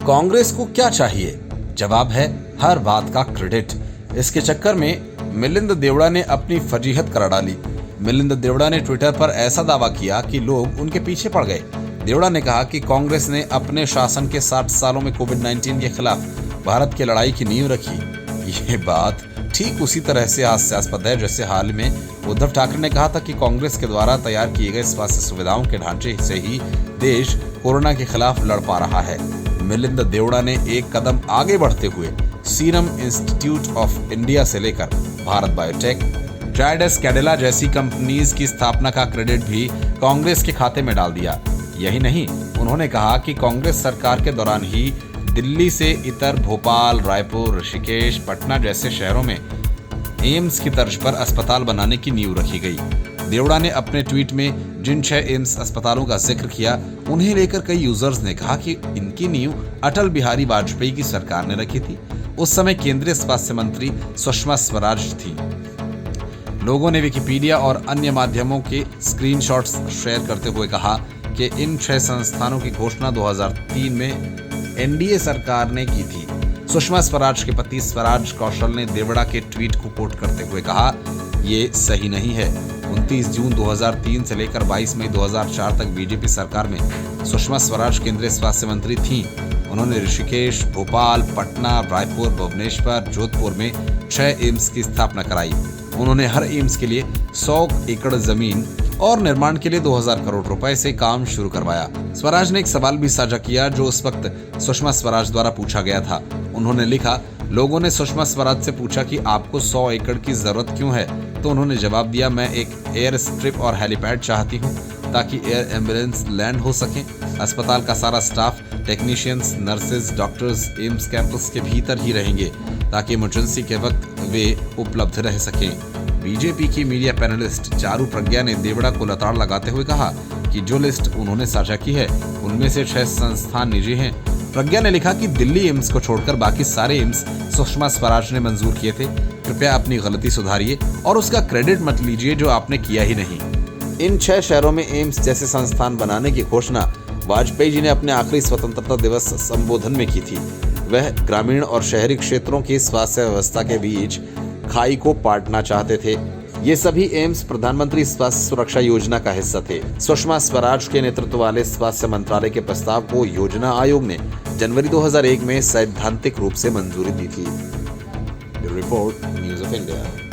कांग्रेस को क्या चाहिए? जवाब है हर बात का क्रेडिट। इसके चक्कर में मिलिंद देवड़ा ने अपनी फजीहत करा डाली। मिलिंद देवड़ा ने ट्विटर पर ऐसा दावा किया कि लोग उनके पीछे पड़ गए। देवड़ा ने कहा कि कांग्रेस ने अपने शासन के 60 सालों में कोविड-19 के खिलाफ भारत की लड़ाई की नींव रखी। ये बात ठीक उसी तरह से हास्यास्पद है जैसे हाल में उद्धव ठाकरे ने कहा था कि कांग्रेस के द्वारा तैयार किए गए स्वास्थ्य सुविधाओं के ढांचे से ही देश कोरोना के खिलाफ लड़ पा रहा है। मिलिंद देवड़ा ने एक कदम आगे बढ़ते हुए सीरम इंस्टीट्यूट ऑफ इंडिया से लेकर भारत बायोटेक, जायडस कैडिला जैसी कंपनीज की स्थापना का क्रेडिट भी कांग्रेस के खाते में डाल दिया। यही नहीं, उन्होंने कहा कि कांग्रेस सरकार के दौरान ही दिल्ली से इतर भोपाल, रायपुर, ऋषिकेश, पटना जैसे शहरों में एम्स की तर्ज पर अस्पताल बनाने की नींव रखी गई। देवड़ा ने अपने ट्वीट में जिन 6 एम्स अस्पतालों का जिक्र किया, उन्हें लेकर कई यूजर्स ने कहा कि इनकी नींव अटल बिहारी वाजपेयी की सरकार ने रखी थी। उस समय केंद्रीय स्वास्थ्य मंत्री सुषमा स्वराज थी। लोगों ने विकिपीडिया और अन्य माध्यमों के स्क्रीनशॉट्स शेयर करते हुए कहा कि इन 6 संस्थानों की घोषणा 2003 में एनडीए सरकार ने की थी। सुषमा स्वराज के पति स्वराज कौशल ने देवड़ा के ट्वीट को कोट करते हुए कहा, ये सही नहीं है। 29 जून 2003 से लेकर 22 मई 2004 तक बीजेपी सरकार में सुषमा स्वराज केंद्रीय स्वास्थ्य मंत्री थीं। उन्होंने ऋषिकेश, भोपाल, पटना, रायपुर, भुवनेश्वर, जोधपुर में 6 एम्स की स्थापना कराई। उन्होंने हर एम्स के लिए 100 एकड़ जमीन और निर्माण के लिए 2000 करोड़ रुपए से काम शुरू करवाया। स्वराज ने एक सवाल भी साझा किया जो उस वक्त सुषमा स्वराज द्वारा पूछा गया था। उन्होंने लिखा, लोगों ने सुषमा स्वराज से पूछा कि आपको 100 एकड़ की जरूरत क्यों है, तो उन्होंने जवाब दिया, मैं एक एयर स्ट्रिप और हेलीपैड चाहती हूँ ताकि एयर एम्बुलेंस लैंड हो सके। अस्पताल का सारा staff, technicians, nurses, doctors AIIMS campus के भीतर ही रहेंगे ताकि इमरजेंसी के वक्त वे उपलब्ध रह सकें। बीजेपी की मीडिया पैनलिस्ट चारू प्रज्ञा ने देवड़ा को लताड़ लगाते हुए कहा कि जो लिस्ट उन्होंने साझा की है उनमें से 6 संस्थान निजी हैं। प्रज्ञा ने लिखा कि दिल्ली एम्स को छोड़कर बाकी सारे एम्स सुषमा स्वराज ने मंजूर किए थे। कृपया अपनी गलती सुधारिए और उसका क्रेडिट मत लीजिए जो आपने किया ही नहीं। इन 6 शहरों में एम्स जैसे संस्थान बनाने की घोषणा वाजपेयी जी ने अपने आखिरी स्वतंत्रता दिवस संबोधन में की थी। वह ग्रामीण और शहरी क्षेत्रों की स्वास्थ्य व्यवस्था के बीच खाई को पाटना चाहते थे। ये सभी एम्स प्रधानमंत्री स्वास्थ्य सुरक्षा योजना का हिस्सा थे। सुषमा स्वराज के नेतृत्व वाले स्वास्थ्य मंत्रालय के प्रस्ताव को योजना आयोग ने जनवरी 2001 में सैद्धांतिक रूप से मंजूरी दी थी। Report news of India.